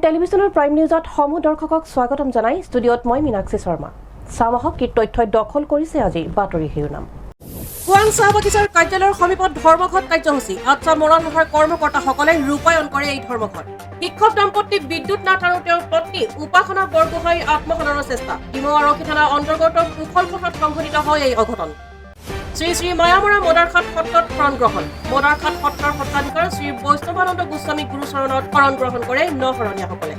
টেলিভিছনৰ প্ৰাইম নিউজত সমূহ দৰ্শকক স্বাগতম জনাই ষ্টুডিঅ'ত মই মীনাক্ষী শৰ্মা। চামাহক কি তথ্যই দখল কৰিছে আজি বাতৰি শিৰোনাম। খোৱাং চাহ বাগিচাৰ কাৰ্যালয়ৰ সমীপত ধৰ্মঘট কাৰ্যসূচী আচ্ছা মৰাণ শাখাৰ কৰ্মকৰ্তাসকলে ৰূপায়ণ কৰে এই ধৰ্মঘট। শিক্ষক দম্পতি বিদ্যুৎ নাথ আৰু তেওঁৰ পত্নী উপাসনা বৰগোহাঁইৰ আত্মসন্মানৰ চেষ্টা। ডিমৌ আৰক্ষী থানাৰ অন্তৰ্গত কুশল পথত সংঘটিত হয় এই অঘটন। শ্ৰী শ্ৰী মায়ামৰা মদাৰখাট সত্ৰত শৰণ গ্ৰহণ। মদাৰখাট সত্ৰৰ সত্ৰাধিকাৰ শ্ৰী বৈষ্ণৱানন্দ গোস্বামী গুৰুচৰণত শৰণ গ্ৰহণ কৰে নশৰণীয়াসকলে।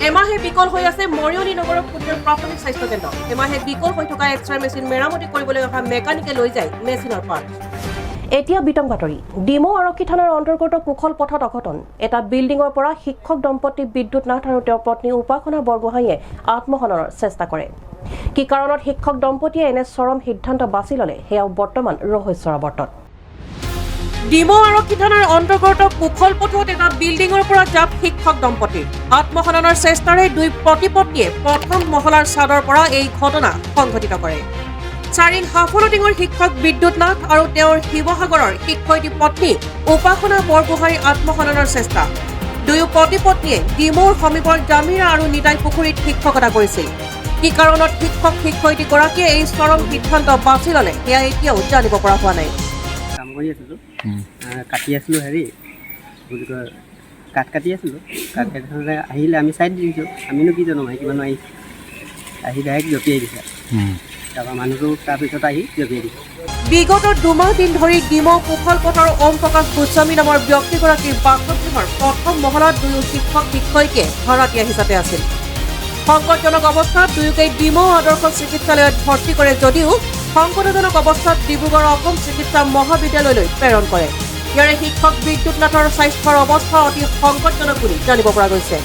এমাহে বিকল হৈ আছে মৰিয়নি নগৰৰ ক্ষুদ্ৰ প্ৰাথমিক স্বাস্থ্য কেন্দ্ৰ। এমাহে বিকল হৈ থকা এক্সৰে মেচিন মেৰামতি কৰিবলৈ অহা মেকানিকে লৈ যায় মেচিনৰ পাৰ্ট। এতিয়া বিতং বাতৰি। ডিমৌ আৰক্ষী থানাৰ অন্তৰ্গত কুশল পথত অঘটন। এটা বিল্ডিঙৰ পৰা শিক্ষক দম্পতি বিদ্যুৎ নাথ আৰু তেওঁৰ পত্নী উপাসনা বৰগোহাঁইয়ে আত্মসন্মানৰ চেষ্টা কৰে। কি কাৰণত শিক্ষক দম্পতিয়ে এনে চৰম সিদ্ধান্ত বাছি ল'লে সেয়াও বৰ্তমান ৰহস্যৰ আৱৰ্তত। ডিমৌ আৰক্ষী থানাৰ অন্তৰ্গত কুশল পথত এটা বিল্ডিঙৰ পৰা জাপ শিক্ষক দম্পতিৰ। আত্মসন্মানৰ চেষ্টাৰে দুই প্ৰতিপত্নীয়ে প্ৰথম মহলাৰ ছাদৰ পৰা এই ঘটনা সংঘটিত কৰে। চাৰিং হাফলটিঙৰ শিক্ষক বিদ্যুৎ নাথ আৰু তেওঁৰ শিৱসাগৰৰ শিক্ষয়িত্ৰী পত্নী উপাসনা বৰগোহাঁইৰ আত্মসন্মানৰ চেষ্টা। দুয়ো প্ৰতিপত্নীয়ে ডিমৌৰ সমীপৰ জামিৰা আৰু নিতাই পুখুৰীত শিক্ষকতা কৰিছিল। কি কাৰণত শিক্ষক শিক্ষয়িত্ৰীগৰাকীয়ে এই চৰম সিদ্ধান্ত বাছি ল'লে সেয়া এতিয়াও জানিব পৰা হোৱা নাই। কাম কৰি আছিলোঁ, কাটি আছিলোঁ বুলি কয় কাটি আছিলোঁ। কাট কাটি থাকোঁতে আহিলে আমি চাইড দি দিছোঁ। আমিনো কি জানো মাইকী মানুহ আহি ডাইৰেক্ট জঁপিয়াই দিছে। তাৰপৰা মানুহটো তাৰপিছত আহি জঁপিয়াই দিছে। বিগত দুমাহ দিন ধৰি ডিমৌ কুশল পথৰ ওম প্ৰকাশ গোস্বামী নামৰ ব্যক্তিগৰাকীৰ বাসগৃহৰ প্ৰথম মহলাত দুয়ো শিক্ষক শিক্ষয়িত্ৰীয়ে ভাড়াতীয়া হিচাপে আছিল। সংকটজনক অৱস্থাত দুয়োকেই ডিমৌ আদৰ্শ চিকিৎসালয়ত ভৰ্তি কৰে যদিও সংকটজনক অৱস্থাত ডিব্ৰুগড় অসম চিকিৎসা মহাবিদ্যালয়লৈ প্ৰেৰণ কৰে। ইয়াৰে শিক্ষক বিদ্যুৎ নাথৰ স্বাস্থ্যৰ অৱস্থা অতি সংকটজনক বুলি জানিব পৰা গৈছে।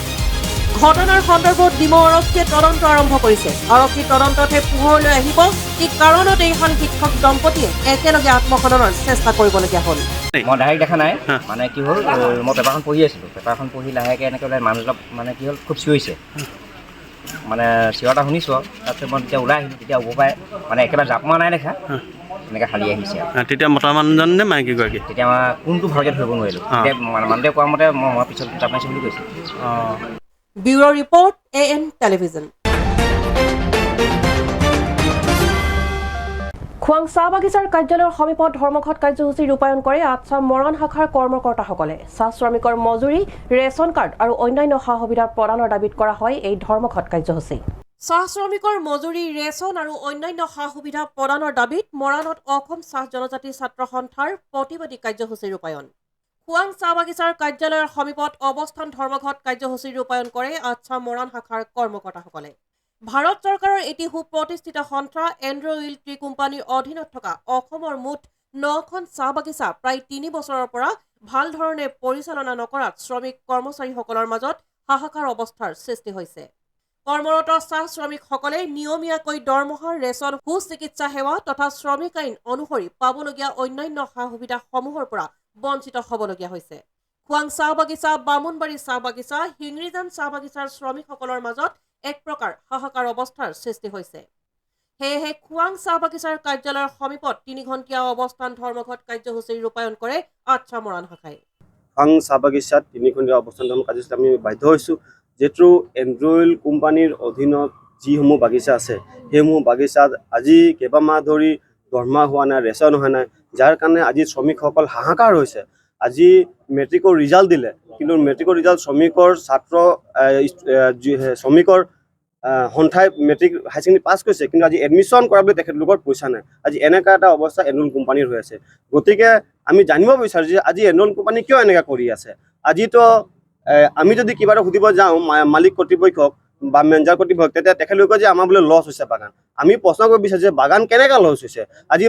ঘটনাৰ সন্দৰ্ভত ডিমৌ আৰক্ষীয়ে তদন্ত আৰম্ভ কৰিছে। আৰক্ষী তদন্ততহে পোহৰলৈ আহিব কি কাৰণত এইখন শিক্ষক দম্পতীয়ে একেলগে আত্মসন্মানৰ চেষ্টা কৰিবলগীয়া হ'ল। মই ডাইৰেক্ট দেখা নাই, মানে কি হ'ল মই পেপাৰখন পঢ়ি আছিলোঁ। পেপাৰখন পঢ়ি লাহেকৈ এনেকৈ ওলাই মানুহবিলাক মানে কি হ'ল খুব চিঞৰিছে, মানে চিঞৰ এটা শুনিছোঁ আৰু তাৰপিছত মই যেতিয়া ওলাই আহিলোঁ তেতিয়া হ'ব পাৰে মানে একেবাৰে জাপ মৰা নাই দেখা, এনেকৈ খালি আহিছে। তেতিয়া মতা মানুহজন নে মাইকীগৰাকী? তেতিয়া কোনটো ভালকৈ ধৰিব নোৱাৰিলোঁ। তেতিয়া মানুহটোৱে কোৱা মতে মই পিছত জাপ মাৰিছোঁ বুলি কৈছোঁ। Bureau report AN television. খোৱাং চাহ বাগিচাৰ কাৰ্যালয়ৰ সমীপত ধৰ্মঘট কাৰ্যসূচী ৰূপায়ণ কৰে আচ্ছা মৰাণ শাখাৰ কৰ্মকৰ্তাসকলে। চাহ শ্ৰমিকৰ মজুৰি, ৰেচন কাৰ্ড আৰু অন্যান্য সা সুবিধা প্ৰদানৰ দাবীত কৰা হয় এই ধৰ্মঘট কাৰ্যসূচী। চাহ শ্ৰমিকৰ মজুৰি, ৰেচন আৰু অন্যান্য সা সুবিধা প্ৰদানৰ দাবীত মৰাণত অসম চাহ জনজাতি ছাত্ৰ সন্থাৰ প্ৰতিবাদী কাৰ্যসূচী ৰূপায়ণ। খোৱাং চাহ বাগিচাৰ কাৰ্যালয়ৰ সমীপত অৱস্থান ধৰ্মঘট কাৰ্যসূচী ৰূপায়ণ কৰে আচ্ছা মৰাণ শাখাৰ কৰ্মকৰ্তাসকলে। ভাৰত চৰকাৰৰ এটি সুপ্ৰতিষ্ঠিত সন্থা এন্ড্ৰ অইল টি কোম্পানীৰ অধীনত থকা অসমৰ মুঠ 9খন চাহ বাগিচা প্ৰায় 3 বছৰৰ পৰা ভাল ধৰণে পৰিচালনা নকৰাত শ্ৰমিক কৰ্মচাৰীসকলৰ মাজত হাহাকাৰ অৱস্থাৰ সৃষ্টি হৈছে। কৰ্মৰত চাহ শ্ৰমিকসকলে নিয়মীয়াকৈ দৰমহা, ৰেচন, সুচিকিৎসা সেৱা তথা শ্ৰমিক আইন অনুসৰি পাবলগীয়া অন্যান্য সা সুবিধাসমূহৰ পৰা বঞ্চিত হ'বলগীয়া হৈছে। খোৱাং চাহ বাগিচা, বামুণবাৰী চাহ বাগিচা, হিংৰিজান চাহ বাগিচাৰ শ্ৰমিকসকলৰ মাজত এক প্ৰকাৰ হাহাকাৰ অৱস্থাৰ সৃষ্টি হৈছে। সেয়েহে খোৱাং চাহ বাগিচাৰ কাৰ্যালয়ৰ সমীপত 3 ঘণ্টীয়া অৱস্থান ধৰ্মঘট কাৰ্যসূচী ৰূপায়ণ কৰে আচ্ছা মৰাণ শাখাই। খোৱাং চাহ বাগিচাত 3 ঘণ্টীয়া অৱস্থান ধৰ্মঘট কাৰ্যসূচীত আমি বাধ্য হৈছোঁ, যিহেতু এন্ড্ৰ অইল কোম্পানীৰ অধীনত যিসমূহ বাগিচা আছে সেইসমূহ বাগিচাত আজি কেইবামাহ ধৰি দৰমহা হোৱা নাই, ৰেচন হোৱা নাই, যাৰ কাৰণে আজি শ্ৰমিকসকল হাহাকাৰ হৈছে। আজি মেট্ৰিকৰ ৰিজাল্ট দিলে, কিন্তু মেট্ৰিকৰ ৰিজাল্ট শ্ৰমিকৰ সন্থাই মেট্ৰিক হাই ছেকেণ্ডেৰী পাছ কৰিছে, কিন্তু আজি এডমিশ্যন কৰাবলৈ তেখেতলোকৰ পইচা নাই। আজি এনেকুৱা এটা অৱস্থা এন্ড্ৰ অইল কোম্পানীৰ হৈ আছে। গতিকে আমি জানিব বিচাৰোঁ যে আজি এন্ড্ৰ অইল কোম্পানী কিয় এনেকুৱা কৰি আছে। আজিতো আমি যদি কিবা এটা সুধিব যাওঁ মালিক কৰ্তৃপক্ষক বা মেনেজাৰ কৰ্তৃপক্ষক, তেতিয়া তেখেতলোকে যে আমাৰ বোলে লছ হৈছে বাগান। আমি প্ৰশ্ন কৰিব বিচাৰিছোঁ যে বাগান কেনেকৈ লছ হৈছে। আজি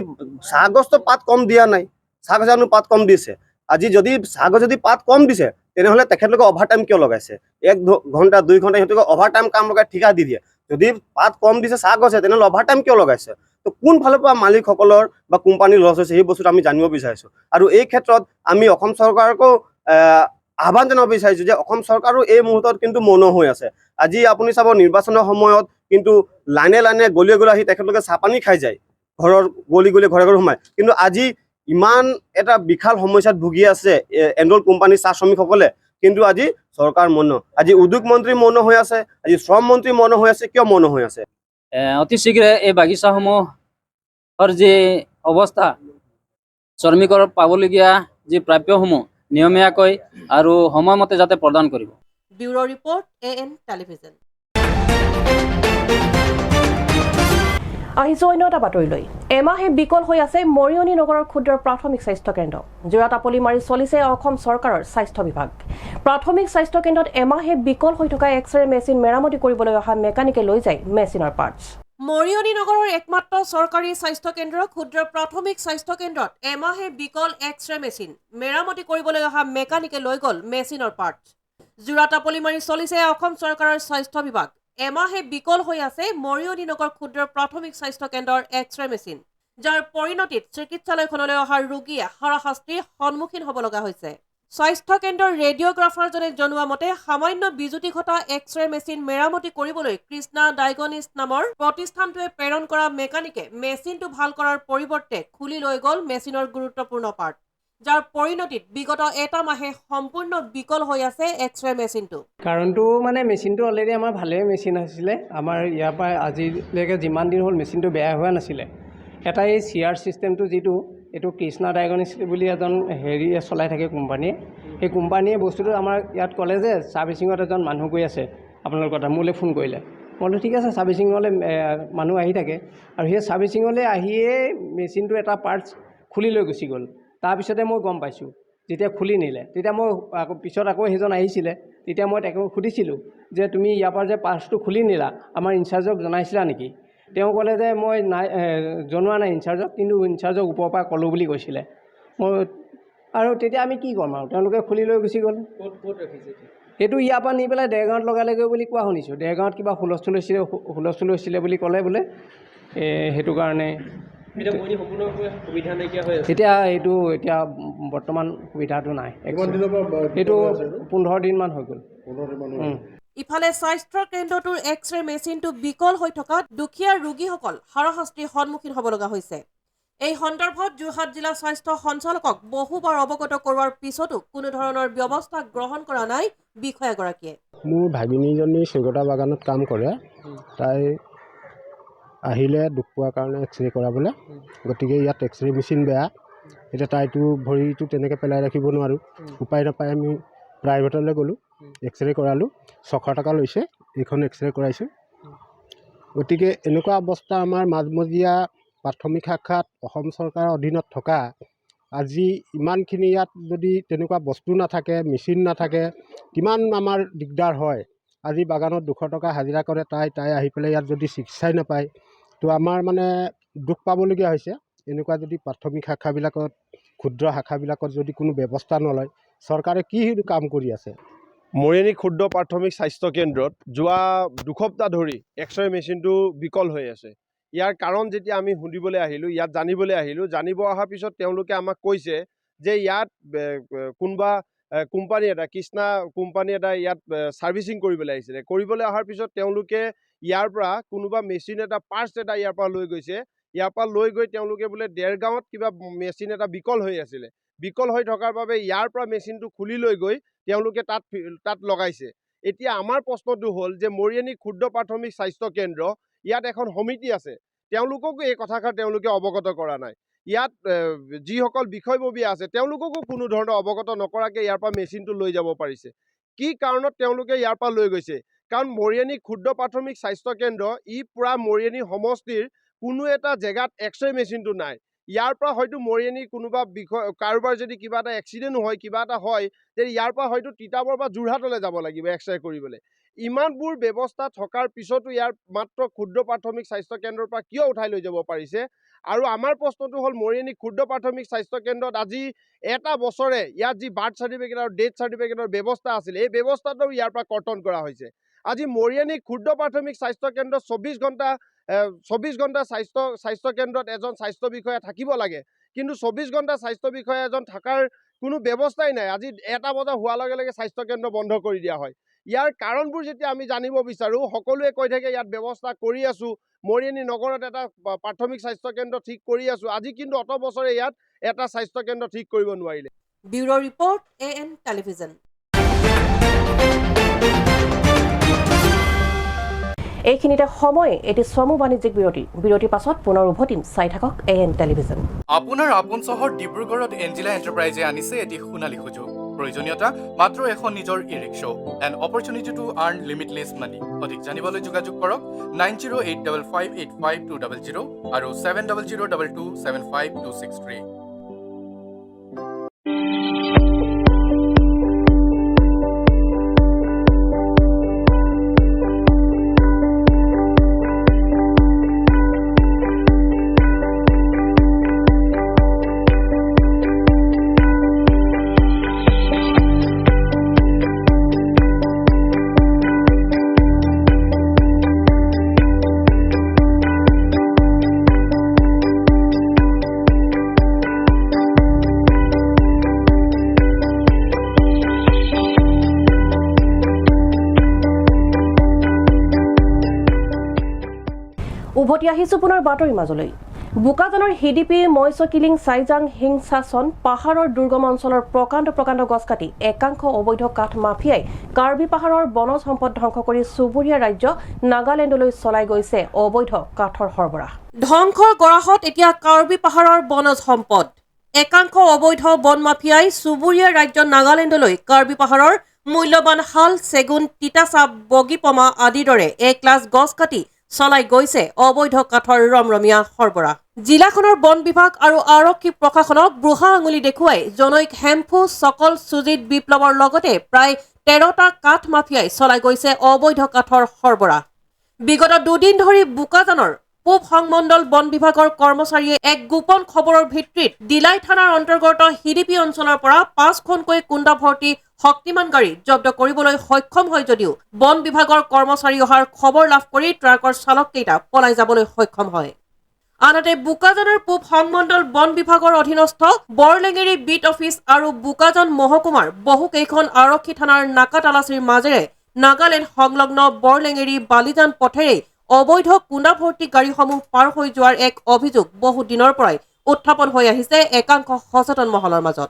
চাহ গছটো পাত কম দিয়া নাই, চাহ গছনো পাত কম দিছে। আজি যদি চাহ গছ যদি পাত কম দিছে তেনেহ'লে তেখেতলোকে অভাৰ টাইম কিয় লগাইছে। 1 ঘণ্টা 2 ঘণ্টা সিহঁতলোকে অভাৰ টাইম কাম লগাই ঠিকা দি দিয়ে। যদি পাত কম দিছে চাহ গছে তেনেহ'লে অভাৰ টাইম কিয় লগাইছে। তো কোন ফালৰ পৰা মালিকসকলৰ বা কোম্পানীৰ লছ হৈছে সেই বস্তুটো আমি জানিব বিচাৰিছোঁ। আৰু এই ক্ষেত্ৰত আমি অসম চৰকাৰকো আহ্বান জনাব বিচাৰিছোঁ যে অসম চৰকাৰো এই মুহূৰ্তত কিন্তু মৌন হৈ আছে। আজি আপুনি চাব নিৰ্বাচনৰ সময়ত কিন্তু লাইনে লাইনে গলিয়ে গলিয়ে আহি তেখেতলোকে চাহপানী খাই যায়, ঘৰৰ গলি গলিয়ে ঘৰে ঘৰে সোমায়। কিন্তু আজি ইমান এটা বিশাল সমস্যাত ভুগি আছে এন্ড্ৰ অইল কোম্পানীৰ চাহ শ্ৰমিকসকলে, কিন্তু আজি চৰকাৰ মৌন আজি উদ্যোগ মন্ত্ৰী মৌন হৈ আছে আজি শ্ৰম মন্ত্ৰী মৌন হৈ আছে কিয় মৌন হৈ আছে অতি শীঘ্ৰে এই বাগিচাসমূহৰ যি অৱস্থা শ্ৰমিকৰ পাবলগীয়া যি প্ৰাপ্যসমূহ নিয়মীয়াকৈ আৰু সময়মতে যাতে প্ৰদান কৰিব ব্যুৰ' ৰিপৰ্ট AN টেলিভিজন আহিছো অন্য এটা বাতৰিলৈ এমাহে বিকল হৈ আছে মৰিয়নি নগৰৰ ক্ষুদ্ৰ প্ৰাথমিক স্বাস্থ্য কেন্দ্ৰ জোৰাতাপলি মাৰি চলিছে অসম চৰকাৰৰ স্বাস্থ্য বিভাগ প্ৰাথমিক স্বাস্থ্য কেন্দ্ৰত এমাহে বিকল হৈ থকা এক্সৰে মেচিন মেৰামতি কৰিবলৈ অহা মেকানিকে লৈ যায় মেচিনৰ পাৰ্টছ মৰিয়নি নগৰৰ একমাত্ৰ চৰকাৰী স্বাস্থ্য কেন্দ্ৰ ক্ষুদ্ৰ প্ৰাথমিক স্বাস্থ্য কেন্দ্ৰত এমাহে বিকল এক্সৰে মেচিন মেৰামতি কৰিবলৈ অহা মেকানিকে লৈ গ'ল মেচিনৰ পাৰ্টছ জোৰাতাপলি মাৰি চলিছে অসম চৰকাৰৰ স্বাস্থ্য বিভাগ এমাহে বিকল হৈ আছে মৰিয়নি নগৰ ক্ষুদ্ৰ প্ৰাথমিক স্বাস্থ্য কেন্দ্ৰৰ এক্সৰে মেচিন যাৰ পৰিণতিত চিকিৎসালয়খনলৈ অহা ৰোগীয়ে হাৰাশাস্তিৰ সন্মুখীন হ'ব লগা হৈছে স্বাস্থ্য কেন্দ্ৰৰ ৰেডিঅ'গ্ৰাফাৰজনে জনোৱা মতে সামান্য বিজুতি ঘটা এক্সৰে মেচিন মেৰামতি কৰিবলৈ কৃষ্ণা ডায়গনিষ্ট নামৰ প্ৰতিষ্ঠানটোৱে প্ৰেৰণ কৰা মেকানিকে মেচিনটো ভাল কৰাৰ পৰিৱৰ্তে খুলি লৈ গ'ল মেচিনৰ গুৰুত্বপূৰ্ণ পাৰ্ট যাৰ পৰিণতিত বিগত এটা মাহে সম্পূৰ্ণ বিকল হৈ আছে এক্সৰে মেচিনটো কাৰণটো মানে মেচিনটো অলৰেডি আমাৰ ভালেই মেচিন আছিলে আমাৰ ইয়াৰ পৰা আজিলৈকে যিমান দিন হ'ল মেচিনটো বেয়া হোৱা নাছিলে এটা এই চিআৰ চিষ্টেমটো যিটো এইটো কৃষ্ণা ডায়গনিষ্ট বুলি এজন হেৰিয়ে চলাই থাকে কোম্পানীয়ে সেই কোম্পানীয়ে বস্তুটো আমাৰ ইয়াত ক'লে যে ছাৰ্ভিচিঙত এজন মানুহ গৈ আছে আপোনালোকৰ কথা মোলৈ ফোন কৰিলে মই বোলো ঠিক আছে ছাৰ্ভিচিঙলৈ মানুহ আহি থাকে আৰু সেই ছাৰ্ভিচিঙলৈ আহিয়ে মেচিনটো এটা পাৰ্টছ খুলি লৈ গুচি গ'ল তাৰপিছতে মই গম পাইছোঁ যেতিয়া খুলি নিলে তেতিয়া মই পিছত আকৌ সেইজন আহিছিলে তেতিয়া মই তাকে সুধিছিলোঁ যে তুমি ইয়াৰ পৰা যে পাৰ্টছটো খুলি নিলা আমাৰ ইনচাৰ্জক জনাইছিলা নেকি তেওঁ ক'লে যে মই নাই জনোৱা নাই ইনচাৰ্জক কিন্তু ইনচাৰ্জক ওপৰৰ পৰা ক'লোঁ বুলি কৈছিলে মই আৰু তেতিয়া আমি কি ক'ম আৰু তেওঁলোকে খুলি লৈ গুচি গ'ল ক'ত ৰাখিছে সেইটো ইয়াৰ পৰা নি পেলাই দেৰগাঁৱত লগালেগৈ বুলি কোৱা শুনিছোঁ দেৰগাঁৱত কিবা হুলস্থুল হৈছিলে বুলি ক'লে বোলে সেইটো কাৰণে এতিয়া এইটো এতিয়া বৰ্তমান সুবিধাটো নাই এইটো 15 দিনমান হৈ গ'ল ইফালে স্বাস্থ্য কেন্দ্ৰটোৰ এক্সৰে মেচিনটো বিকল হৈ থকা দুখীয়া ৰোগীসকল হাৰাশাস্তিৰ সন্মুখীন হ'ব লগা হৈছে এই সন্দৰ্ভত যোৰহাট জিলা স্বাস্থ্য সঞ্চালকক বহুবাৰ অৱগত কৰোৱাৰ পিছতো কোনো ধৰণৰ ব্যৱস্থা গ্ৰহণ কৰা নাই বিষয়াগৰাকীয়ে মোৰ ভাগিনীজনী চৈগতা বাগানত কাম কৰে তাই আহিলে দুখ পোৱাৰ কাৰণে এক্সৰে কৰাবলৈ গতিকে ইয়াত এক্সৰে মেচিন বেয়া এতিয়া তাইতো ভৰিটো তেনেকৈ পেলাই ৰাখিব নোৱাৰোঁ উপায় নাপায় আমি প্ৰাইভেটলৈ গ'লোঁ এক্সৰে কৰালোঁ 600 টকা লৈছে এইখন এক্সৰে কৰাইছোঁ গতিকে এনেকুৱা অৱস্থা আমাৰ মাজমজিয়া প্ৰাথমিক শাখাত অসম চৰকাৰৰ অধীনত থকা আজি ইমানখিনি ইয়াত যদি তেনেকুৱা বস্তু নাথাকে মেচিন নাথাকে কিমান আমাৰ দিগদাৰ হয় আজি বাগানত 200 টকা হাজিৰা কৰে তাই আহি পেলাই ইয়াত যদি চিকিৎসাই নাপায় তো আমাৰ মানে দুখ পাবলগীয়া হৈছে এনেকুৱা যদি প্ৰাথমিক শাখাবিলাকত ক্ষুদ্ৰ শাখাবিলাকত যদি কোনো ব্যৱস্থা নলয় চৰকাৰে কি কাম কৰি আছে মৰিয়নি ক্ষুদ্ৰ প্ৰাথমিক স্বাস্থ্য কেন্দ্ৰত যোৱা দুসপ্তাহ ধৰি এক্সৰে মেচিনটো বিকল হৈ আছে ইয়াৰ কাৰণ যেতিয়া আমি শুনিবলৈ আহিলোঁ ইয়াত জানিব অহাৰ পিছত তেওঁলোকে আমাক কৈছে যে ইয়াত কোনোবা কোম্পানী এটা কৃষ্ণা কোম্পানী এটা ইয়াত ছাৰ্ভিচিং কৰিবলৈ আহিছিলে কৰিবলৈ অহাৰ পিছত তেওঁলোকে ইয়াৰ পৰা কোনোবা মেচিন এটা পাৰ্টছ এটা ইয়াৰ পৰা লৈ গৈছে ইয়াৰ পৰা লৈ গৈ তেওঁলোকে বোলে দেৰগাঁৱত কিবা মেচিন এটা বিকল হৈ আছিলে বিকল হৈ থকাৰ বাবে ইয়াৰ পৰা মেচিনটো খুলি লৈ গৈ তেওঁলোকে তাত লগাইছে এতিয়া আমাৰ প্ৰশ্নটো হ'ল যে মৰিয়নি ক্ষুদ্ৰ প্ৰাথমিক স্বাস্থ্য কেন্দ্ৰ ইয়াত এখন সমিতি আছে তেওঁলোককো এই কথাষাৰ তেওঁলোকে অৱগত কৰা নাই ইয়াত যিসকল বিষয়ববীয়া আছে তেওঁলোককো কোনো ধৰণৰ অৱগত নকৰাকৈ ইয়াৰ পৰা মেচিনটো লৈ যাব পাৰিছে কি কাৰণত তেওঁলোকে ইয়াৰ পৰা লৈ গৈছে কাৰণ মৰিয়নি ক্ষুদ্ৰ প্ৰাথমিক স্বাস্থ্য কেন্দ্ৰ পুৰা মৰিয়নি সমষ্টিৰ কোনো এটা জেগাত এক্সৰে মেচিনটো নাই ইয়াৰ পৰা হয়তো মৰিয়নি কোনোবা কাৰোবাৰ যদি কিবা এটা এক্সিডেণ্ট হয় কিবা এটা হয় তে ইয়াৰ পৰা হয়তো তিতাবৰ পৰা যোৰহাটলৈ যাব লাগিব এক্সৰে কৰিবলৈ ইমানবোৰ ব্যৱস্থা থকাৰ পিছতো ইয়াৰ মাত্ৰ ক্ষুদ্ৰ প্ৰাথমিক স্বাস্থ্য কেন্দ্ৰৰ পৰা কিয় উঠাই লৈ যাব পাৰিছে আৰু আমাৰ প্ৰশ্নটো হ'ল মৰিয়নি ক্ষুদ্ৰ প্ৰাথমিক স্বাস্থ্য কেন্দ্ৰত আজি এটা বছৰে ইয়াত যি বাৰ্থ চাৰ্টিফিকেট আৰু ডেথ চাৰ্টিফিকেটৰ ব্যৱস্থা আছিল এই ব্যৱস্থাটো ইয়াৰ পৰা কৰ্তন কৰা হৈছে আজি মৰিয়নি ক্ষুদ্ৰ প্ৰাথমিক স্বাস্থ্য কেন্দ্ৰত 24 ঘণ্টা স্বাস্থ্য কেন্দ্ৰত এজন স্বাস্থ্য বিষয়া থাকিব লাগে কিন্তু 24 ঘণ্টা স্বাস্থ্য বিষয়া এজন থকাৰ কোনো ব্যৱস্থাই নাই আজি 1 বজা হোৱাৰ লগে লগে স্বাস্থ্য কেন্দ্ৰ বন্ধ কৰি দিয়া হয় ইয়াৰ কাৰণবোৰ যেতিয়া আমি জানিব বিচাৰোঁ সকলোৱে কৈ থাকে ইয়াত ব্যৱস্থা কৰি আছোঁ মৰিয়নি নগৰত এটা প্ৰাথমিক স্বাস্থ্য কেন্দ্ৰ ঠিক কৰি আছোঁ আজি কিন্তু অত বছৰে ইয়াত এটা স্বাস্থ্য কেন্দ্ৰ ঠিক কৰিব নোৱাৰিলে ব্যুৰ' ৰিপৰ্ট AN টেলিভিজন এইখিনিতে সময় এটি চমু বাণিজ্যিক বিৰতিৰ পাছত পুনৰ উভতিম চাই থাকক AN টেলিভিজন আপোনাৰ আপোন চহৰ ডিব্ৰুগড়ত এঞ্জিলা এণ্টাৰপ্ৰাইজে আনিছে এটি সোণালী সুযোগ প্ৰয়োজনীয়তা মাত্ৰ এখন নিজৰ e rickshaw and opportunity to earn limitless money অধিক জানিবলৈ যোগাযোগ কৰক 9085585200 আৰু 7002275263 উভতি আহিছো পুনৰ বাতৰিৰ মাজলৈ বুকাজানৰ হিডিপি ময়ছকিলিং চাইজাং হিংসাচন পাহাৰৰ দুৰ্গম অঞ্চলৰ প্ৰকাণ্ড গছ কাটি একাংশ অবৈধ কাঠ মাফিয়াই কাৰ্বি পাহাৰৰ বনজ সম্পদ ধ্বংস কৰি চুবুৰীয়া ৰাজ্য নাগালেণ্ডলৈ চলাই গৈছে অবৈধ কাঠৰ সৰবৰাহ ধ্বংসৰ গৰাহত এতিয়া কাৰ্বি পাহাৰৰ বনজ সম্পদ একাংশ অবৈধ বন মাফিয়াই চুবুৰীয়া ৰাজ্য নাগালেণ্ডলৈ কাৰ্বি পাহাৰৰ মূল্যৱান শাল চেগুন তিতাচাপ বগীপমা আদিৰ দৰে এক লাখ গছ কাটি চলাই গৈছে অবৈধ কাঠৰ ৰমৰমীয়া সৰবৰাহ জিলাখনৰ বন বিভাগ আৰু আৰক্ষী প্ৰশাসনক ব্ৰুহা আঙুলি দেখুৱাই জনৈক হেমফু সকল সুজিত বিপ্লৱৰ লগতে প্ৰায় 13টা কাঠ মাফিয়াই চলাই গৈছে অবৈধ কাঠৰ সৰবৰাহ বিগত দুদিন ধৰি বুকাজানৰ পূব সংমণ্ডল বন বিভাগৰ কৰ্মচাৰীয়ে এক গোপন খবৰৰ ভিত্তিত দিলাই থানাৰ অন্তৰ্গত হিডিপি অঞ্চলৰ পৰা 5খনকৈ কুণ্ডা ভৰ্তি শক্তিমান গাড়ী জব্দ কৰিবলৈ সক্ষম হয় যদিও বন বিভাগৰ কৰ্মচাৰী অহাৰ খবৰ লাভ কৰি ট্ৰাকৰ চালককেইটা পলাই যাবলৈ সক্ষম হয় আনহাতে বুকাজানৰ পূব সংমণ্ডল বন বিভাগৰ অধীনস্থ বৰলেঙেৰী বিট অফিচ আৰু বুকাজান মহকুমাৰ বহুকেইখন আৰক্ষী থানাৰ নাকা তালাচীৰ মাজেৰে নাগালেণ্ড সংলগ্ন বৰলেঙেৰী বালিজান পথেৰে অবৈধ কুণ্ডা ভৰ্তি গাড়ীসমূহ পাৰ হৈ যোৱাৰ এক অভিযোগ বহু দিনৰ পৰাই উত্থাপন হৈ আহিছে একাংশ সচেতন মহলৰ মাজত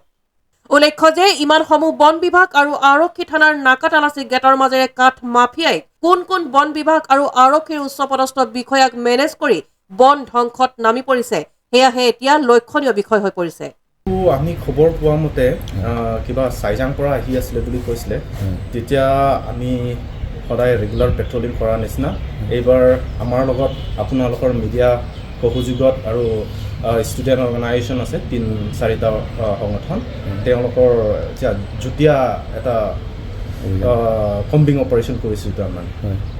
উল্লেখ্য যে ইমানসমূহ বন বিভাগ আৰু আৰক্ষী থানাৰ নাকা তালাচী গেটৰ মাজেৰে কাঠ মাফিয়াই কোন বন বিভাগ আৰু আৰক্ষীৰ উচ্চপদস্থ বিষয়াক মেনেজ কৰি বন ধ্বংসত নামি পৰিছে সেয়াহে এতিয়া লক্ষণীয় বিষয় হৈ পৰিছে আমি খবৰ পোৱা মতে কিবা চাইজাং পৰা আহি আছিলে বুলি কৈছিলে তেতিয়া আমি সদায় ৰেগুলাৰ পেট্ৰলিং কৰাৰ নিচিনা এইবাৰ আমাৰ লগত আপোনালোকৰ মিডিয়া সহযোগত আৰু ষ্টুডেণ্ট অৰ্গেনাইজেশ্যন আছে 3-4টা সংগঠন তেওঁলোকৰ যুটীয়া এটা কম্বিং অপাৰেশ্যন কৰিছোঁ তাৰমানে